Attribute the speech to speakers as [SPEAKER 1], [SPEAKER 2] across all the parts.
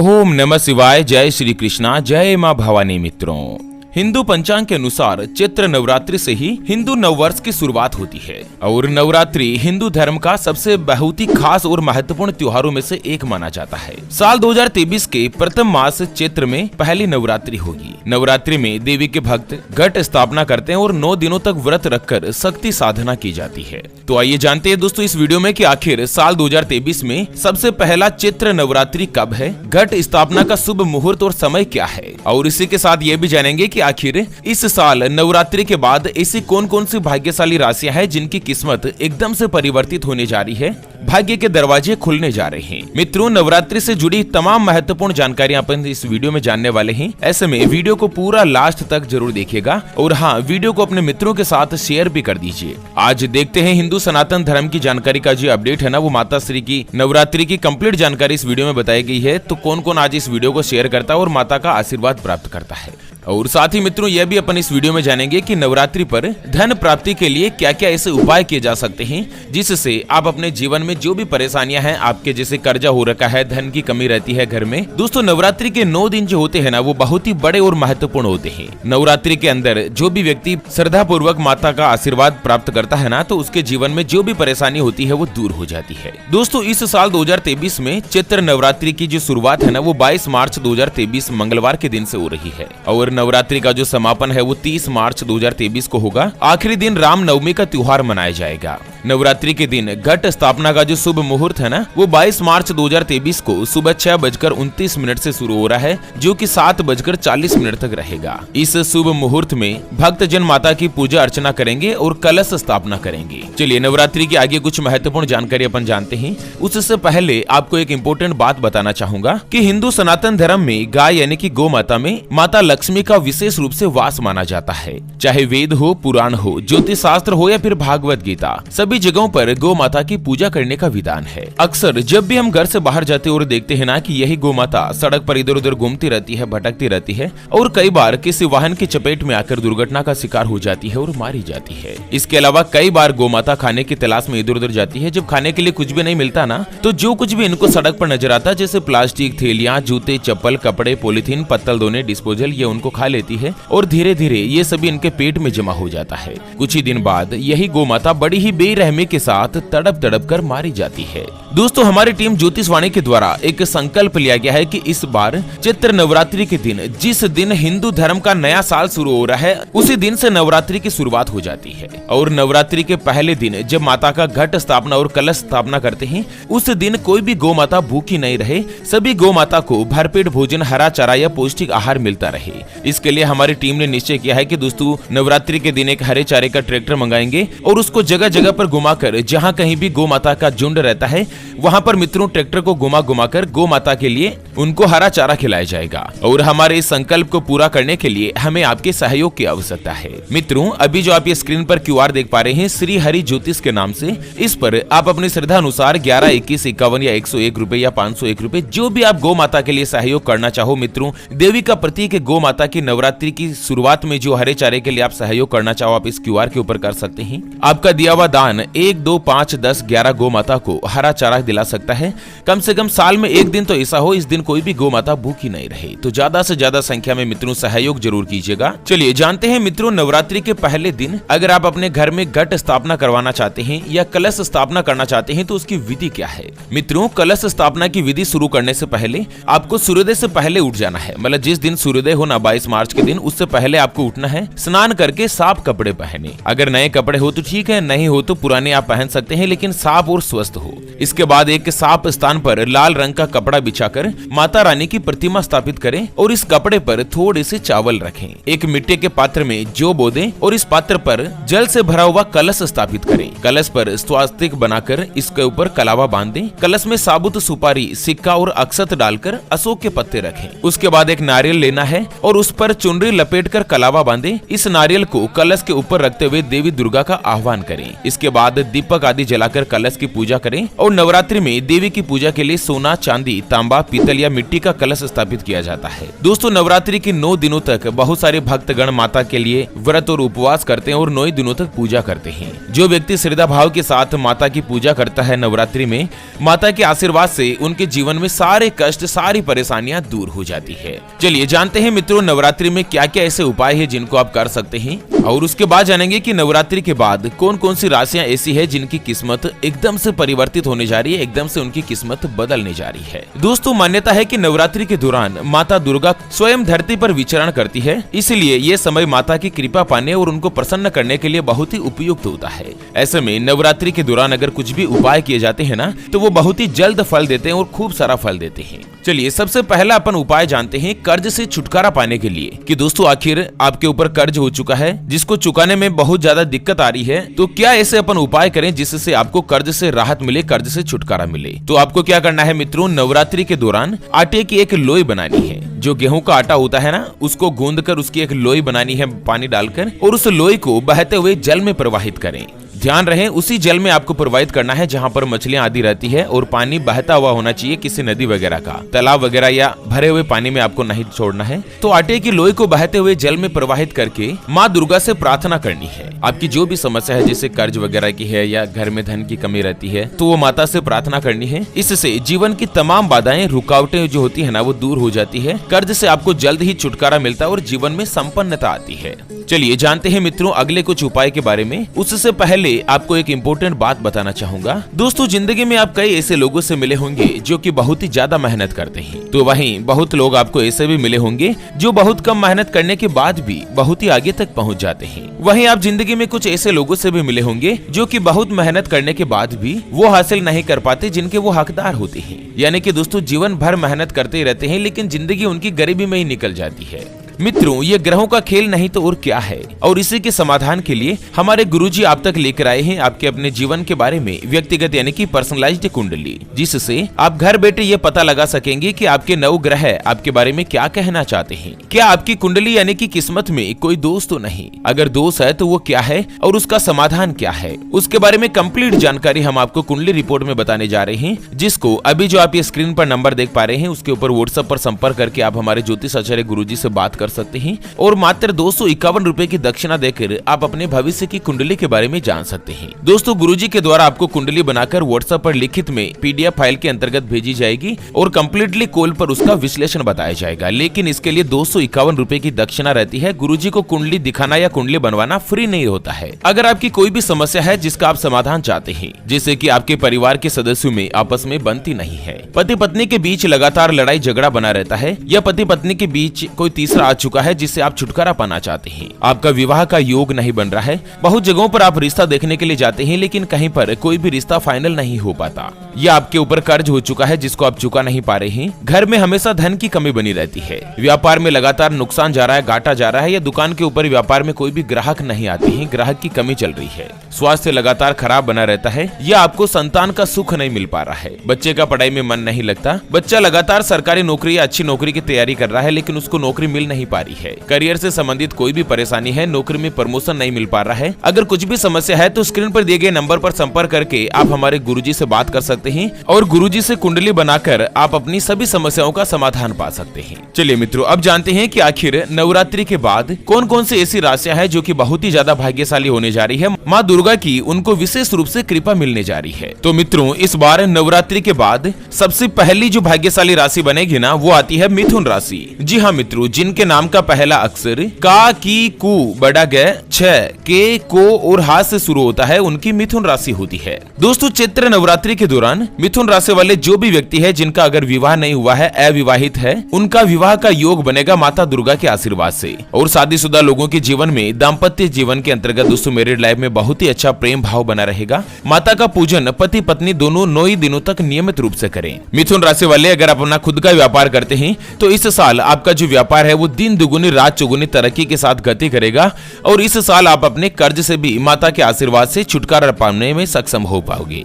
[SPEAKER 1] ओम नमः शिवाय। जय श्री कृष्णा, जय माँ भवानी। मित्रों, हिंदू पंचांग के अनुसार चैत्र नवरात्रि से ही हिंदू नववर्ष की शुरुआत होती है और नवरात्रि हिंदू धर्म का सबसे बहुत ही खास और महत्वपूर्ण त्योहारों में से एक माना जाता है। साल 2023 के प्रथम मास चैत्र में पहली नवरात्रि होगी। नवरात्रि में देवी के भक्त घट स्थापना करते हैं और 9 दिनों तक व्रत रखकर शक्ति साधना की जाती है। तो आइए जानते हैं दोस्तों इस वीडियो में कि आखिर साल 2023 में सबसे पहला चैत्र नवरात्रि कब है, घट स्थापना का शुभ मुहूर्त और समय क्या है, और इसी के साथ ये भी जानेंगे कि आखिर इस साल नवरात्रि के बाद ऐसी कौन कौन सी भाग्यशाली राशियां हैं जिनकी किस्मत एकदम से परिवर्तित होने जा रही है, भाग्य के दरवाजे खुलने जा रहे हैं। मित्रों, नवरात्रि से जुड़ी तमाम महत्वपूर्ण जानकारियां अपन इस वीडियो में जानने वाले हैं। ऐसे में वीडियो को पूरा लास्ट तक जरूर देखिएगा और हाँ, वीडियो को अपने मित्रों के साथ शेयर भी कर दीजिए। आज देखते हैं हिंदू सनातन धर्म की जानकारी का जो अपडेट है ना, वो माता श्री की नवरात्रि की कंप्लीट जानकारी इस वीडियो में बताई गई है। तो कौन कौन आज इस वीडियो को शेयर करता है और माता का आशीर्वाद प्राप्त करता है। और साथ ही मित्रों, यह भी अपन इस वीडियो में जानेंगे कि नवरात्रि पर धन प्राप्ति के लिए क्या क्या ऐसे उपाय किए जा सकते हैं जिससे आप अपने जीवन में जो भी परेशानियां हैं, आपके जैसे कर्जा हो रखा है, धन की कमी रहती है घर में। दोस्तों, नवरात्रि के 9 दिन जो होते हैं ना, वो बहुत ही बड़े और महत्वपूर्ण होते हैं। नवरात्रि के अंदर जो भी व्यक्ति श्रद्धा पूर्वक माता का आशीर्वाद प्राप्त करता है ना, तो उसके जीवन में जो भी परेशानी होती है वो दूर हो जाती है। दोस्तों, इस साल 2023 में चैत्र नवरात्रि की जो शुरुआत है ना, वो 22 मार्च 2023 मंगलवार के दिन से हो रही है और नवरात्रि का जो समापन है वो 30 मार्च 2023 को होगा। आखिरी दिन राम नवमी का त्योहार मनाया जाएगा। नवरात्रि के दिन घट स्थापना का जो शुभ मुहूर्त है ना, वो 22 मार्च 2023 को सुबह 6:29 से शुरू हो रहा है, जो कि 7:40 तक रहेगा। इस शुभ मुहूर्त में भक्त जन माता की पूजा अर्चना करेंगे और कलश स्थापना करेंगे। चलिए, नवरात्रि के आगे कुछ महत्वपूर्ण जानकारी अपन जानते हैं। उससे पहले आपको एक इम्पोर्टेंट बात बताना चाहूंगा कि हिंदू सनातन धर्म में गाय यानी कि गौ माता में माता लक्ष्मी का विशेष रूप से वास माना जाता है। चाहे वेद हो, पुराण हो, ज्योतिष शास्त्र हो या फिर भागवत गीता, सभी जगहों पर गौ माता की पूजा करने का विधान है। अक्सर जब भी हम घर से बाहर जाते और देखते हैं ना कि यही गौ माता सड़क पर इधर उधर घूमती रहती है, भटकती रहती है और कई बार किसी वाहन की चपेट में आकर दुर्घटना का शिकार हो जाती है और मारी जाती है। इसके अलावा कई बार गौ माता खाने की तलाश में इधर उधर जाती है। जब खाने के लिए कुछ भी नहीं मिलता ना, तो जो कुछ भी इनको सड़क पर नजर आता, जैसे प्लास्टिक, थैलियां, जूते, चप्पल, कपड़े, पॉलिथीन, पत्तल धोने, डिस्पोजल, ये उनको खा लेती है और धीरे धीरे ये सभी इनके पेट में जमा हो जाता है। कुछ ही दिन बाद यही गौ माता बड़ी ही बेरहमी के साथ तड़प तड़प कर मारी जाती है। दोस्तों, हमारी टीम ज्योतिषवाणी के द्वारा एक संकल्प लिया गया है कि इस बार चैत्र नवरात्रि के दिन, जिस दिन हिंदू धर्म का नया साल शुरू हो रहा है, उसी दिन से नवरात्रि की शुरुआत हो जाती है। और नवरात्रि के पहले दिन जब माता का घट स्थापना और कलश स्थापना करते हैं, उस दिन कोई भी गौ माता भूखी नहीं रहे। सभी गौ माता को भरपेट भोजन, हरा चारा या पौष्टिक आहार मिलता रहे। इसके लिए हमारी टीम ने निश्चय किया है कि दोस्तों, नवरात्रि के दिन एक हरे चारे का ट्रैक्टर मंगाएंगे और उसको जगह जगह पर घुमाकर, जहां कहीं भी गौ माता का झुंड रहता है, वहां पर मित्रों ट्रैक्टर को घुमा घुमाकर गौ माता के लिए उनको हरा चारा खिलाया जाएगा। और हमारे इस संकल्प को पूरा करने के लिए हमें आपके सहयोग की आवश्यकता है। मित्रों, अभी जो आप ये स्क्रीन पर QR देख पा रहे हैं, श्री हरि ज्योतिष के नाम से, इस पर आप अपनी श्रद्धा अनुसार 11, 21, 51 या 101 रुपए या 501 रुपए, जो भी आप गौ माता के लिए सहयोग करना चाहो। मित्रों, देवी का प्रतीक गौ माता की नवरात्रि की शुरुआत में जो हरे चारे के लिए आप सहयोग करना चाहो, आप इस QR के ऊपर कर सकते हैं। आपका दिया हुआ दान 1, 2, 5, 10, 11 गौ माता को हरा चारा दिला सकता है। कम से कम साल में एक दिन तो ऐसा हो, इस दिन कोई भी गौ माता भूखी नहीं रहे। तो ज्यादा से ज्यादा संख्या में मित्रों सहयोग जरूर कीजिएगा। चलिए जानते हैं मित्रों, नवरात्रि के पहले दिन अगर आप अपने घर में घट स्थापना करवाना चाहते हैं या कलश स्थापना करना चाहते हैं, तो उसकी विधि क्या है। मित्रों, कलश स्थापना की विधि शुरू करने से पहले आपको सूर्योदय से पहले उठ जाना है। मतलब जिस दिन सूर्योदय हो ना, 22 मार्च के दिन, उससे पहले आपको उठना है। स्नान करके साफ कपड़े पहने। अगर नए कपड़े हो तो ठीक है, नहीं हो तो पुराने आप पहन सकते हैं, लेकिन साफ और स्वस्थ हो। इसके बाद एक साफ स्थान पर लाल रंग का कपड़ा बिछाकर माता रानी की प्रतिमा स्थापित करें और इस कपड़े पर थोड़े से चावल रखें। एक मिट्टी के पात्र में जौ बो दें और इस पात्र पर जल से भरा हुआ कलश स्थापित करें। कलश पर स्वास्तिक बनाकर इसके ऊपर कलावा बांध दें। कलश में साबुत सुपारी, सिक्का और अक्षत डालकर अशोक के पत्ते रखें। उसके बाद एक नारियल लेना है और उस उस पर चुनरी लपेटकर कलावा बांधे। इस नारियल को कलश के ऊपर रखते हुए देवी दुर्गा का आह्वान करें। इसके बाद दीपक आदि जलाकर कलश की पूजा करें और नवरात्रि में देवी की पूजा के लिए सोना, चांदी, तांबा, पीतल या मिट्टी का कलश स्थापित किया जाता है। दोस्तों, नवरात्रि के 9 दिनों तक बहुत सारे भक्तगण माता के लिए व्रत और उपवास करते हैं और 9 दिनों तक पूजा करते हैं। जो व्यक्ति श्रद्धा भाव के साथ माता की पूजा करता है नवरात्रि में, माता के आशीर्वाद से उनके जीवन में सारे कष्ट, सारी परेशानियां दूर हो जाती है। चलिए जानते हैं मित्रों, नवरात्रि में क्या क्या ऐसे उपाय है जिनको आप कर सकते हैं, और उसके बाद जानेंगे कि नवरात्रि के बाद कौन कौन सी राशियां ऐसी है जिनकी किस्मत एकदम से परिवर्तित होने जा रही है, एकदम से उनकी किस्मत बदलने जा रही है। दोस्तों, मान्यता है कि नवरात्रि के दौरान माता दुर्गा स्वयं धरती पर विचरण करती है, इसलिए ये समय माता की कृपा पाने और उनको प्रसन्न करने के लिए बहुत ही उपयुक्त होता है। ऐसे में नवरात्रि के दौरान अगर कुछ भी उपाय किए जाते हैं ना, तो वो बहुत ही जल्द फल देते हैं और खूब सारा फल देते हैं। चलिए सबसे पहला अपन उपाय जानते हैं कर्ज से छुटकारा पाने के लिए। कि दोस्तों, आखिर आपके ऊपर कर्ज हो चुका है जिसको चुकाने में बहुत ज्यादा दिक्कत आ रही है, तो क्या ऐसे अपन उपाय करें जिससे आपको कर्ज से राहत मिले, कर्ज से छुटकारा मिले। तो आपको क्या करना है मित्रों, नवरात्रि के दौरान आटे की एक लोई बनानी है। जो गेहूं का आटा होता है ना, उसको गूंद कर उसकी एक लोई बनानी है पानी डालकर, और उस लोई को बहते हुए जल में प्रवाहित करें। ध्यान रहे उसी जल में आपको प्रवाहित करना है जहां पर मछलियां आदि रहती है, और पानी बहता हुआ होना चाहिए, किसी नदी वगैरह का, तालाब वगैरह या भरे हुए पानी में आपको नहीं छोड़ना है। तो आटे की लोई को बहते हुए जल में प्रवाहित करके माँ दुर्गा से प्रार्थना करनी है। आपकी जो भी समस्या है, जैसे कर्ज वगैरह की है या घर में धन की कमी रहती है, तो वो माता से प्रार्थना करनी है। इससे जीवन की तमाम बाधाएं, रुकावटें जो होती है ना, वो दूर हो जाती है। कर्ज से आपको जल्द ही छुटकारा मिलता है और जीवन में संपन्नता आती है। चलिए जानते हैं मित्रों अगले कुछ उपाय के बारे में। उससे पहले आपको एक इम्पोर्टेंट बात बताना चाहूंगा। दोस्तों, जिंदगी में आप कई ऐसे लोगों से मिले होंगे जो कि बहुत ही ज्यादा मेहनत करते हैं, तो वहीं बहुत लोग आपको ऐसे भी मिले होंगे जो बहुत कम मेहनत करने के बाद भी बहुत ही आगे तक पहुंच जाते हैं। वहीं आप जिंदगी में कुछ ऐसे लोगों से भी मिले होंगे जो कि बहुत मेहनत करने के बाद भी वो हासिल नहीं कर पाते जिनके वो हकदार होते हैं। यानी कि दोस्तों, जीवन भर मेहनत करते रहते हैं लेकिन जिंदगी उनकी गरीबी में ही निकल जाती है। मित्रों, ये ग्रहों का खेल नहीं तो और क्या है, और इसी के समाधान के लिए हमारे गुरुजी आप तक लेकर आए हैं आपके अपने जीवन के बारे में व्यक्तिगत यानी कि पर्सनलाइज्ड कुंडली, जिससे आप घर बैठे ये पता लगा सकेंगे कि आपके 9 ग्रह आपके बारे में क्या कहना चाहते हैं। क्या आपकी कुंडली यानी कि किस्मत में कोई दोष तो नहीं, अगर दोष है तो वो क्या है और उसका समाधान क्या है, उसके बारे में कंप्लीट जानकारी हम आपको कुंडली रिपोर्ट में बताने जा रहे हैं, जिसको अभी जो आप ये स्क्रीन पर नंबर देख पा रहे हैं उसके ऊपर व्हाट्सएप पर संपर्क करके आप हमारे ज्योतिष आचार्य गुरुजी से बात कर सकते हैं, और मात्र 251 रुपए की दक्षिणा देकर आप अपने भविष्य की कुंडली के बारे में जान सकते हैं। दोस्तों, गुरुजी के द्वारा आपको कुंडली बनाकर व्हाट्सएप पर लिखित में पीडीएफ फाइल के अंतर्गत भेजी जाएगी और कंप्लीटली कॉल पर उसका विश्लेषण बताया जाएगा, लेकिन इसके लिए 251 रुपए की दक्षिणा रहती है। गुरुजी को कुंडली दिखाना या कुंडली बनवाना फ्री नहीं होता है। अगर आपकी कोई भी समस्या है जिसका आप समाधान चाहते हैं, जैसे कि आपके परिवार के सदस्यों में आपस में बनती नहीं है, पति पत्नी के बीच लगातार लड़ाई झगड़ा बना रहता है, या पति पत्नी के बीच कोई तीसरा आ चुका है जिससे आप छुटकारा पाना चाहते हैं, आपका विवाह का योग नहीं बन रहा है, बहुत जगहों पर आप रिश्ता देखने के लिए जाते हैं लेकिन कहीं पर कोई भी रिश्ता फाइनल नहीं हो पाता, या आपके ऊपर कर्ज हो चुका है जिसको आप चुका नहीं पा रहे हैं, घर में हमेशा धन की कमी बनी रहती है, व्यापार में लगातार नुकसान जा रहा है, घाटा जा रहा है, या दुकान के ऊपर व्यापार में कोई भी ग्राहक नहीं आते हैं, ग्राहक की कमी चल रही है, स्वास्थ्य लगातार खराब बना रहता है, या आपको संतान का सुख नहीं मिल पा रहा है, बच्चे का पढ़ाई में मन नहीं लगता, बच्चा लगातार सरकारी नौकरी या अच्छी नौकरी की तैयारी कर रहा है लेकिन उसको नौकरी मिल नहीं पा रही है, करियर से संबंधित कोई भी परेशानी है, नौकरी में प्रमोशन नहीं मिल पा रहा है, अगर कुछ भी समस्या है तो स्क्रीन पर दिए गए नंबर पर संपर्क करके आप हमारे गुरुजी से बात कर सकते हैं और गुरुजी से कुंडली बनाकर आप अपनी सभी समस्याओं का समाधान पा सकते हैं। चलिए मित्रों, अब जानते हैं कि आखिर नवरात्रि के बाद कौन कौन सी ऐसी राशियां हैं जो कि बहुत ही ज्यादा भाग्यशाली होने जा रही है, माँ दुर्गा की उनको विशेष रूप से कृपा मिलने जा रही है। तो मित्रों, इस बार नवरात्रि के बाद सबसे पहली जो भाग्यशाली राशि बनेगी ना, वो आती है मिथुन राशि। जी हाँ मित्रों, जिनके नाम का पहला अक्षर का, की, कु, बड़ा ग, छ, के, को और हाथ से शुरू होता है, उनकी मिथुन राशि होती है। दोस्तों, चैत्र नवरात्रि के दौरान मिथुन राशि वाले जो भी व्यक्ति है जिनका अगर विवाह नहीं हुआ है, अविवाहित है, उनका विवाह का योग बनेगा माता दुर्गा के आशीर्वाद से, और शादीशुदा लोगों के जीवन में दाम्पत्य जीवन के अंतर्गत दोस्तों मैरिड लाइफ में बहुत ही अच्छा प्रेम भाव बना रहेगा। माता का पूजन पति पत्नी दोनों 9 दिनों तक नियमित रूप से करें। मिथुन राशि वाले अगर आप अपना खुद का व्यापार करते हैं तो इस साल आपका जो व्यापार है वो दिन दुगुनी रात चौगुनी तरक्की के साथ गति करेगा, और इस साल आप अपने कर्ज से भी माता के आशीर्वाद से छुटकारा पाने में सक्षम हो पाओगे।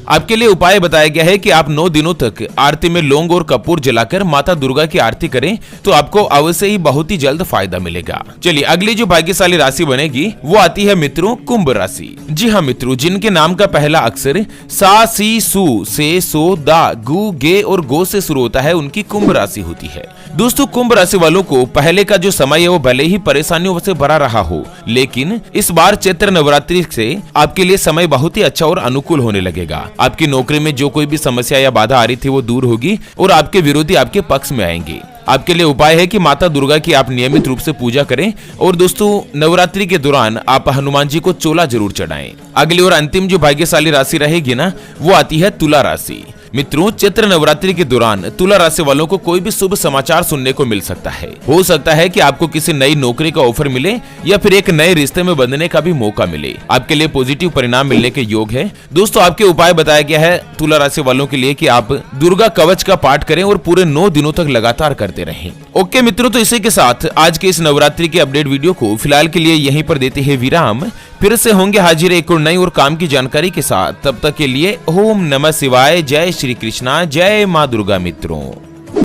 [SPEAKER 1] आपके लिए उपाय बताया गया है कि आप 9 दिनों तक आरती में लौंग और कपूर जलाकर माता दुर्गा की आरती करें तो आपको अवश्य ही बहुत ही जल्द फायदा मिलेगा। चलिए अगली जो भाग्यशाली राशि बनेगी वो आती है मित्रों कुंभ राशि। जी हाँ मित्रों, जिनके नाम का पहला अक्षर सा सी सु से सो दा गु गे और गो से शुरू होता है उनकी कुंभ राशि होती है। दोस्तों कुंभ राशि वालों को पहले का जो समय है वो भले ही परेशानियों से भरा रहा हो, लेकिन इस बार चैत्र नवरात्रि से आपके लिए समय बहुत ही अच्छा और अनुकूल होने लगेगा। आपकी नौकरी में जो कोई भी समस्या या बाधा आ रही थी वो दूर होगी और आपके विरोधी आपके पक्ष में आएंगे। आपके लिए उपाय है कि माता दुर्गा की आप नियमित रूप से पूजा करें और दोस्तों नवरात्रि के दौरान आप हनुमान जी को चोला जरूर चढ़ाएं। अगली और अंतिम जो भाग्यशाली राशि रहेगी ना वो आती है तुला राशि। मित्रों चैत्र नवरात्रि के दौरान तुला राशि वालों को कोई भी शुभ समाचार सुनने को मिल सकता है। हो सकता है कि आपको किसी नई नौकरी का ऑफर मिले या फिर एक नए रिश्ते में बंधने का भी मौका मिले। आपके लिए पॉजिटिव परिणाम मिलने के योग है। दोस्तों आपके उपाय बताया गया है तुला राशि वालों के लिए कि आप दुर्गा कवच का पाठ करें और पूरे 9 दिनों तक लगातार करते रहें। ओके मित्रों, तो इसी के साथ आज के इस नवरात्रि के अपडेट वीडियो को फिलहाल के लिए यहीं पर देते हैं विराम। फिर से होंगे हाजिर एक और नई और काम की जानकारी के साथ। तब तक के लिए ओम नमः शिवाय, जय श्री कृष्णा, जय माँ दुर्गा मित्रों।